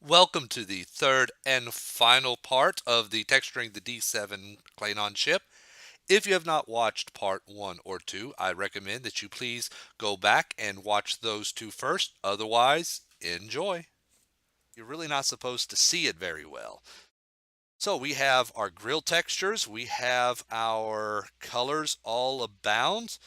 Welcome to the third and final part of the Texturing the D-7 Klingon ship. If you have not watched part 1 or 2, I recommend that you please go back and watch those two first. Otherwise, enjoy. You're really not supposed to see it very well. So we have our grill textures, we have our colors all abound.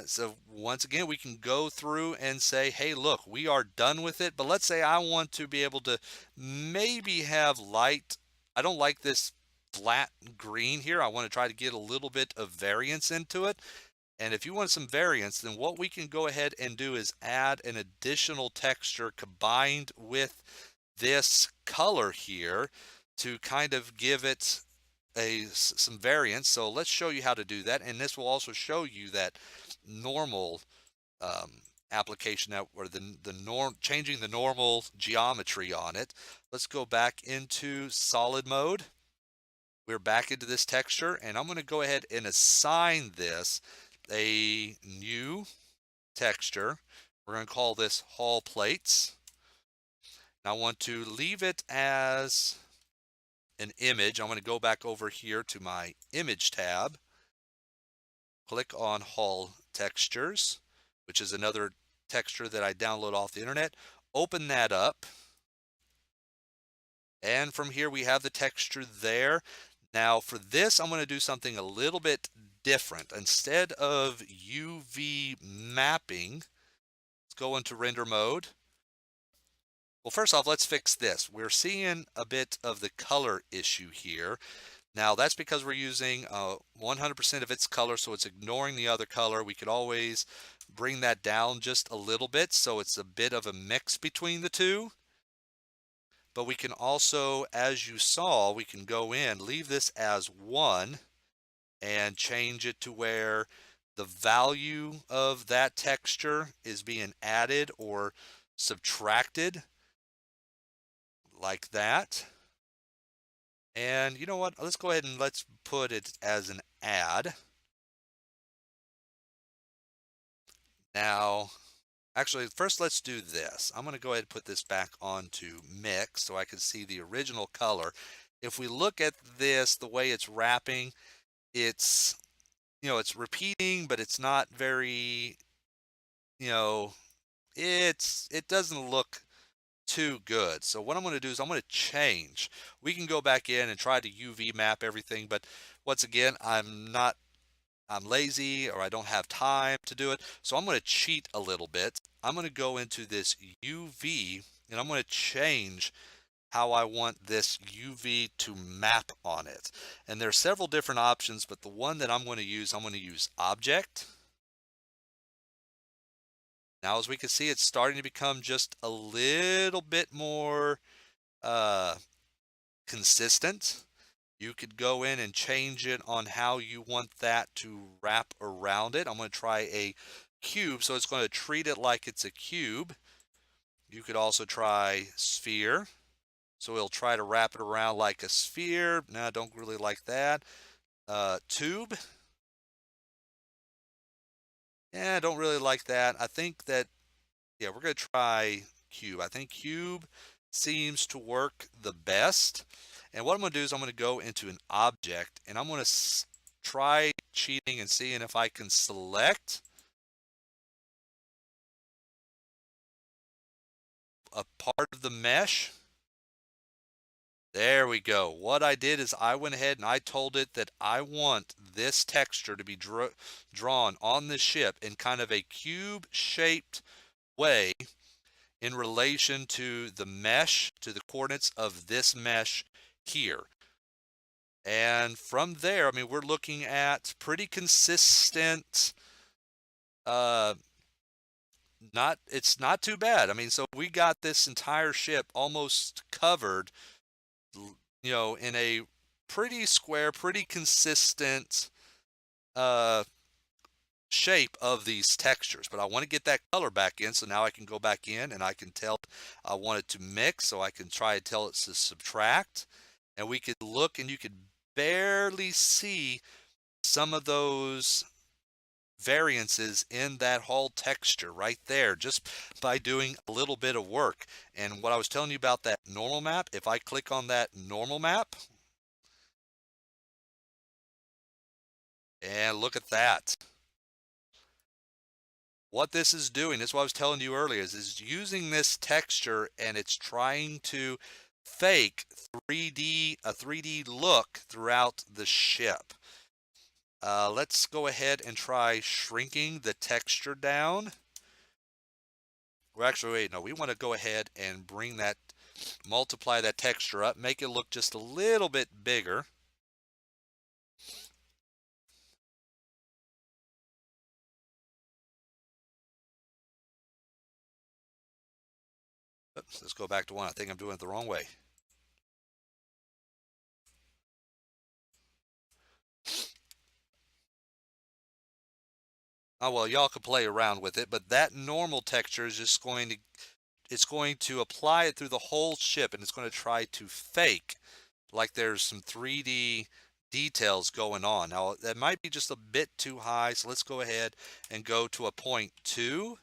So once again, we can go through and say, hey, look, we are done with it. But let's say I want to be able to maybe have light. I don't like this flat green here. I want to try to get a little bit of variance into it. And if you want some variance, then what we can go ahead and do is add an additional texture combined with this color here to kind of give it some variance. So let's show you how to do that, and this will also show you that normal application that or the norm changing the normal geometry on it. Let's go back into solid mode. We're back into this texture, and I'm going to go ahead and assign this a new texture. We're going to call this hull plates. Now I want to leave it as an image. I'm going to go back over here to my image tab, click on hull textures, which is another texture that I download off the internet. Open that up. And from here we have the texture there. Now for this, I'm going to do something a little bit different. Instead of UV mapping, let's go into render mode. Well, first off, let's fix this. We're seeing a bit of the color issue here. Now that's because we're using 100% of its color, so it's ignoring the other color. We could always bring that down just a little bit so it's a bit of a mix between the two. But we can also, as you saw, we can go in, leave this as 1 and change it to where the value of that texture is being added or subtracted like that. And you know what? Let's go ahead and let's put it as an add. Now, actually, first let's do this. I'm going to go ahead and put this back onto mix so I can see the original color. If we look at this, the way it's wrapping, it's, it's repeating, but it's not very, you know, it doesn't look too good. So what I'm going to do is I'm going to change. We can go back in and try to UV map everything, but once again, I'm lazy or I don't have time to do it. So I'm going to cheat a little bit. I'm going to go into this UV and I'm going to change how I want this UV to map on it. And there are several different options, but the one that I'm going to use object. Now, as we can see, it's starting to become just a little bit more uh, consistent. You could go in and change it on how you want that to wrap around it. I'm going to try a cube, so it's going to treat it like it's a cube. You could also try sphere. So it'll try to wrap it around like a sphere. No, I don't really like that. Tube. Yeah, I don't really like that. I think that, yeah, we're going to try cube. I think cube seems to work the best. And what I'm going to do is I'm going to go into an object and I'm going to try cheating and seeing if I can select a part of the mesh. There we go. What I did is I went ahead and I told it that I want this texture to be drawn on the ship in kind of a cube shaped way in relation to the mesh, to the coordinates of this mesh here. And from there, I mean, we're looking at pretty consistent, uh, it's not too bad. I mean, so we got this entire ship almost covered, in a pretty square, pretty consistent uh, shape of these textures. But I want to get that color back in, so now I can go back in and I can tell I want it to mix, so I can try to tell it to subtract. And we could look and you could barely see some of those variances in that whole texture right there just by doing a little bit of work. And what I was telling you about that normal map, if I click on that normal map, and look at that. What this is doing, this is what I was telling you earlier, is using this texture and it's trying to fake a 3D look throughout the ship. Let's go ahead and try shrinking the texture down. Well, actually, wait, no, we want to go ahead and multiply that texture up, make it look just a little bit bigger. Oops, let's go back to one. I think I'm doing it the wrong way. Oh, well, y'all can play around with it, but that normal texture is just it's going to apply it through the whole ship and it's going to try to fake like there's some 3D details going on. Now, that might be just a bit too high, so let's go ahead and go to a 0.2.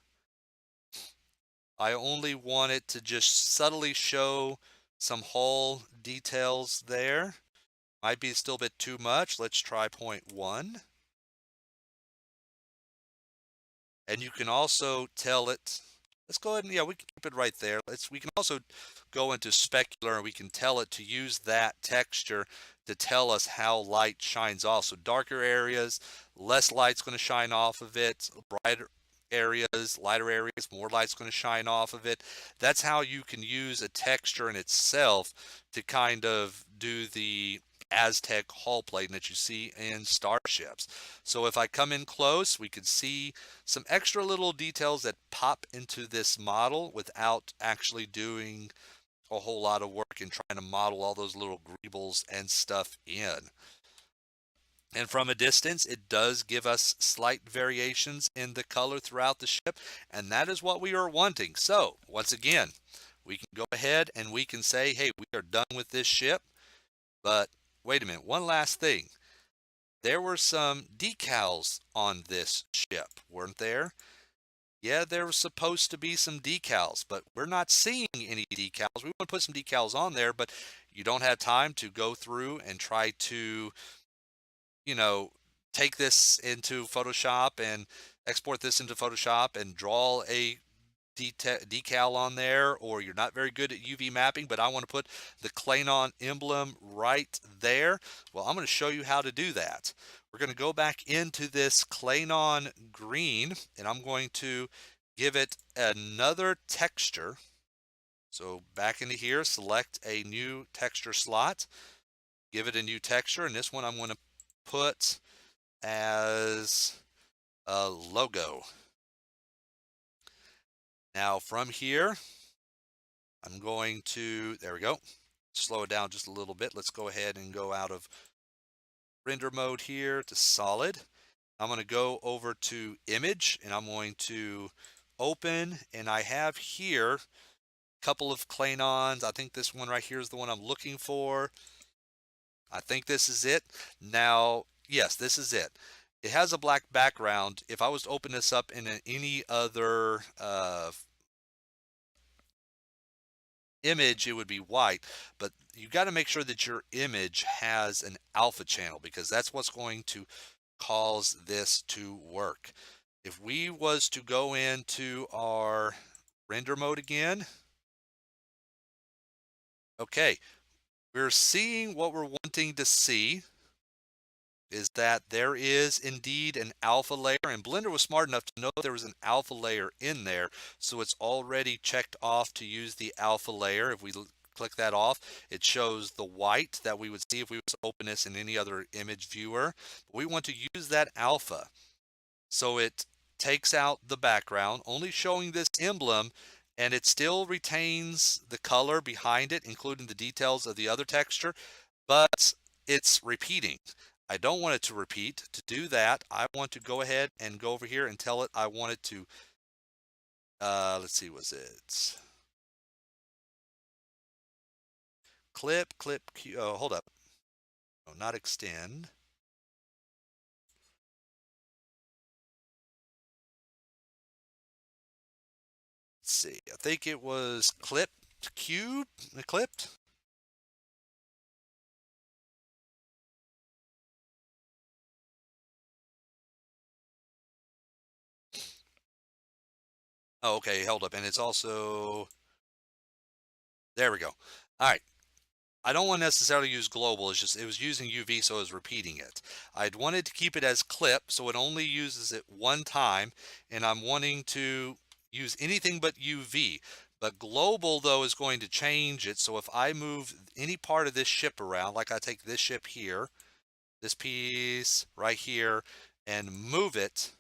I only want it to just subtly show some hull details there. Might be still a bit too much. Let's try 0.1. And you can also tell it, let's go ahead and, yeah, we can keep it right there. We can also go into specular and we can tell it to use that texture to tell us how light shines off. So darker areas, less light's going to shine off of it. Brighter areas, lighter areas, more light's going to shine off of it. That's how you can use a texture in itself to kind of do the Aztec hull plating that you see in starships. So if I come in close, we can see some extra little details that pop into this model without actually doing a whole lot of work and trying to model all those little greebles and stuff in. And from a distance, it does give us slight variations in the color throughout the ship, and that is what we are wanting. So, once again, we can go ahead and we can say, hey, we are done with this ship, but wait a minute, one last thing. There were some decals on this ship, weren't there? Yeah, there was supposed to be some decals, but we're not seeing any decals. We want to put some decals on there, but you don't have time to go through and try to, you know, take this into Photoshop and export this into Photoshop and draw a decal on there, or you're not very good at UV mapping, but I want to put the Klingon emblem right there. Well, I'm going to show you how to do that. We're going to go back into this Klingon green, and I'm going to give it another texture. So back into here, select a new texture slot, give it a new texture, and this one I'm going to put as a logo. Now from here, I'm going to, there we go, slow it down just a little bit. Let's go ahead and go out of render mode here to solid. I'm going to go over to image and I'm going to open, and I have here a couple of Klingons. I think this one right here is the one I'm looking for. I think this is it. Now, yes, this is it. It has a black background. If I was to open this up in any other image, it would be white, but you got to make sure that your image has an alpha channel, because that's what's going to cause this to work. If we was to go into our render mode again, okay, we're seeing what we're wanting to see is that there is indeed an alpha layer, and Blender was smart enough to know there was an alpha layer in there, so it's already checked off to use the alpha layer. If we click that off, it shows the white that we would see if we was to open this in any other image viewer. We want to use that alpha, so it takes out the background, only showing this emblem, and it still retains the color behind it, including the details of the other texture, but it's repeating. I don't want it to repeat. To do that, I want to go ahead and go over here and tell it I want it to, let's see, was it clip, oh, hold up. No, not extend. see. I think it was clipped. Oh, okay, held up. And it's also, there we go. All right. I don't want to necessarily use global. It's just it was using UV, so I was repeating it. I'd wanted to keep it as clip, so it only uses it one time, and I'm wanting to use anything but UV. But global, though, is going to change it. So if I move any part of this ship around, like I take this ship here, this piece right here, and move it,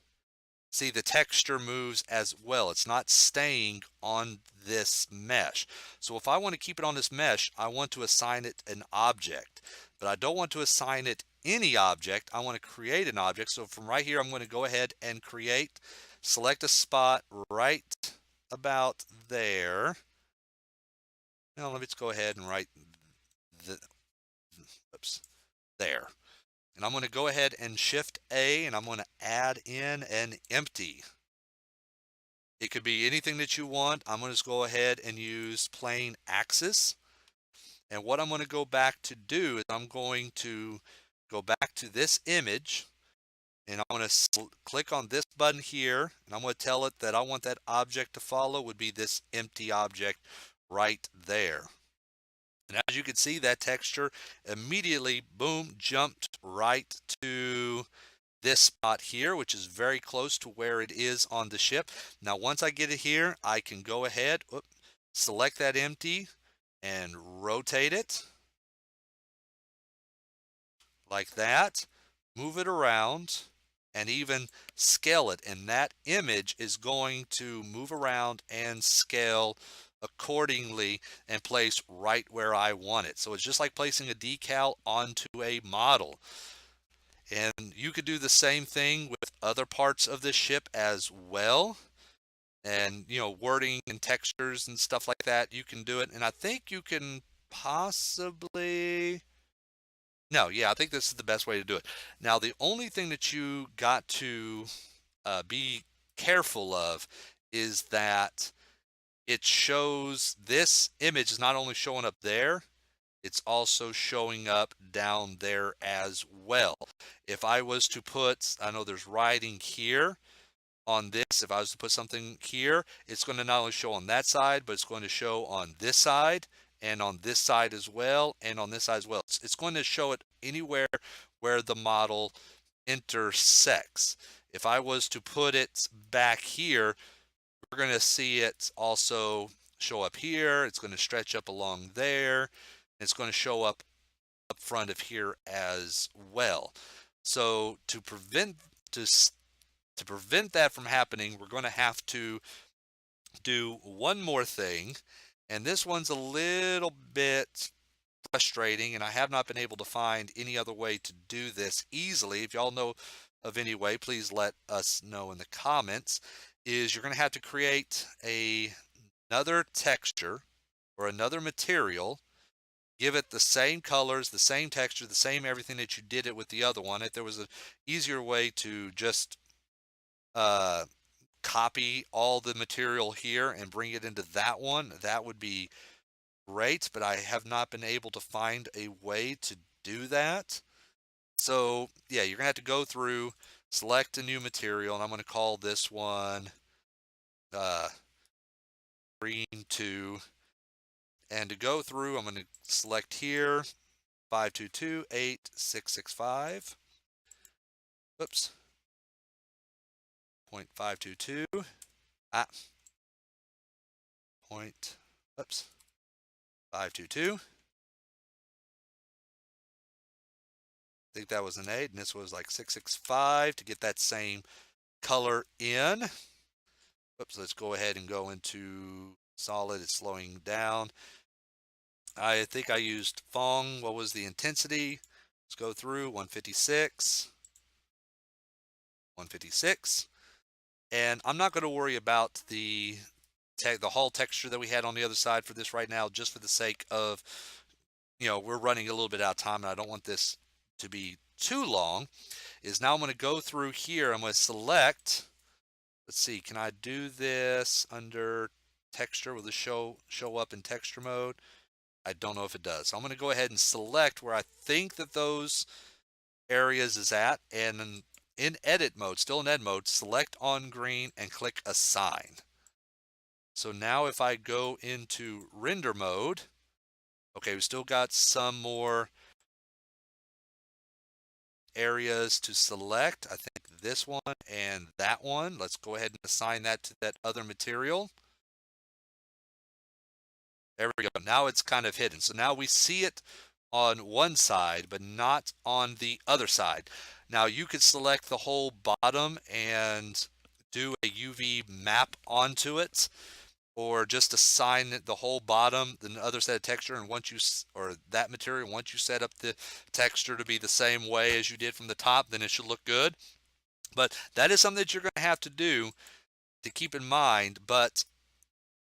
see, the texture moves as well. It's not staying on this mesh. So if I want to keep it on this mesh, I want to assign it an object. But I don't want to assign it any object. I want to create an object. So from right here, I'm going to go ahead and create, select a spot right about there. Now let me just go ahead and write the, oops, there. And I'm going to go ahead and Shift A, and I'm going to add in an empty. It could be anything that you want. I'm going to just go ahead and use plain axis. And what I'm going to go back to do is I'm going to go back to this image, and I'm going to click on this button here, and I'm going to tell it that I want that object to follow would be this empty object right there. And as you can see, that texture immediately, boom, jumped right to this spot here, which is very close to where it is on the ship. Now, once I get it here, I can go ahead, select that empty and rotate it like that, move it around, and even scale it. And that image is going to move around and scale accordingly and place right where I want it. So it's just like placing a decal onto a model. And you could do the same thing with other parts of the ship as well. And, wording and textures and stuff like that, you can do it. And I think you can possibly, no, yeah, I think this is the best way to do it. Now, the only thing that you got to be careful of is that it shows this image is not only showing up there, it's also showing up down there as well. If I was to put, I know there's writing here on this, if I was to put something here, it's going to not only show on that side, but it's going to show on this side and on this side as well, and on this side as well. It's going to show it anywhere where the model intersects. If I was to put it back here, we're going to see it also show up here. It's going to stretch up along there. It's going to show up front of here as well. So to to prevent that from happening, we're going to have to do one more thing, and this one's a little bit frustrating, and I have not been able to find any other way to do this easily. If y'all know of any way, please let us know in the comments. Is you're going to have to create another texture or another material, give it the same colors, the same texture, the same everything that you did it with the other one. If there was an easier way to just uh, copy all the material here and bring it into that one, that would be great, but I have not been able to find a way to do that. So yeah, you're gonna have to go through, select a new material, and I'm gonna call this one uh, green 2. And to go through, I'm gonna select here 522.8665. Oops. 0.522. Point. Oops. 522. I think that was an 8, and this was like 665 to get that same color in. Oops, let's go ahead and go into solid. It's slowing down. I think I used Fong. What was the intensity? Let's go through 156. 156. And I'm not going to worry about the hull texture that we had on the other side for this right now, just for the sake of, we're running a little bit out of time, and I don't want this to be too long. Is now I'm going to go through here. I'm going to select, let's see, can I do this under texture. Will this show up in texture mode? I don't know if it does. So I'm going to go ahead and select where I think that those areas is at, and in edit mode, still in edit mode, select on green and click assign. So now if I go into render mode, okay, we still got some more areas to select. I think this one and that one. Let's go ahead and assign that to that other material. There we go. Now it's kind of hidden. So now we see it on one side, but not on the other side. Now you could select the whole bottom and do a UV map onto it, or just assign the whole bottom, the other set of texture, and once you, or that material, once you set up the texture to be the same way as you did from the top, then it should look good. But that is something that you're going to have to do to keep in mind, but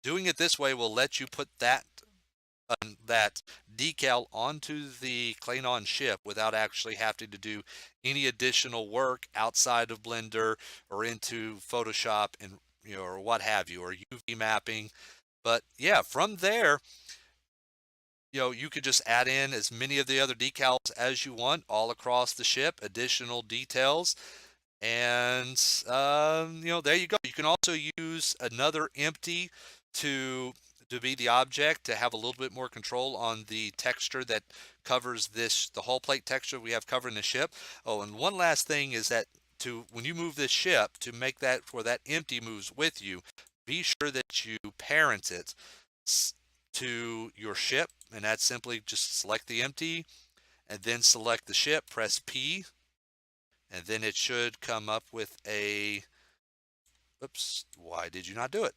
doing it this way will let you put that decal onto the Klingon ship without actually having to do any additional work outside of Blender or into Photoshop, and or what have you, or UV mapping. But yeah, from there, you could just add in as many of the other decals as you want all across the ship, additional details. And there you go. You can also use another empty to be the object, to have a little bit more control on the texture that covers the hull plate texture we have covering the ship. Oh, and one last thing is that when you move this ship, to make that where that empty moves with you, be sure that you parent it to your ship, and that's simply just select the empty and then select the ship, press P, and then it should come up with a, oops, why did you not do it?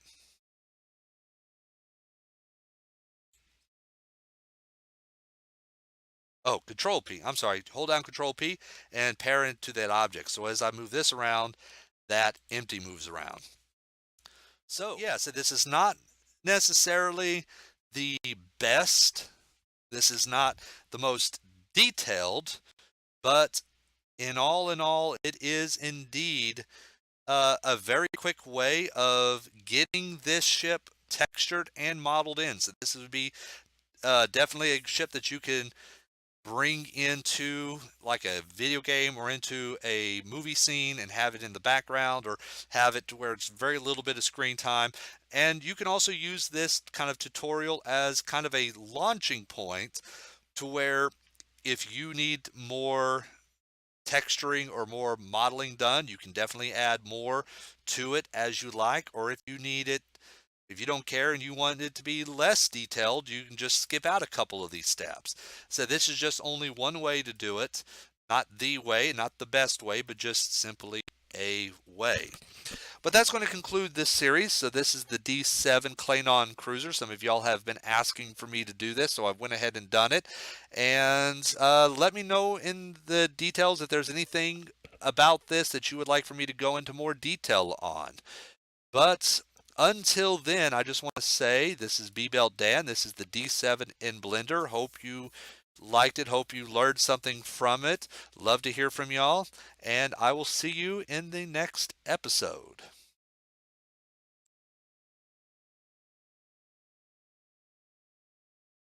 Oh, Control P. I'm sorry. Hold down Control P and parent to that object. So as I move this around, that empty moves around. So yeah, so this is not necessarily the best. This is not the most detailed, but in all, it is indeed a very quick way of getting this ship textured and modeled in. So this would be definitely a ship that you can bring into like a video game or into a movie scene and have it in the background, or have it to where it's very little bit of screen time. And you can also use this kind of tutorial as kind of a launching point, to where if you need more texturing or more modeling done, you can definitely add more to it as you like. Or if you need it, if you don't care and you want it to be less detailed, you can just skip out a couple of these steps. So this is just only one way to do it, not the way, not the best way, but just simply a way. But that's going to conclude this series. So this is the D-7 Klingon cruiser. Some of y'all have been asking for me to do this, so I went ahead and done it. And let me know in the details if there's anything about this that you would like for me to go into more detail on. But until then, I just want to say, this is B-Belt Dan. This is the D7 in Blender. Hope you liked it. Hope you learned something from it. Love to hear from y'all. And I will see you in the next episode.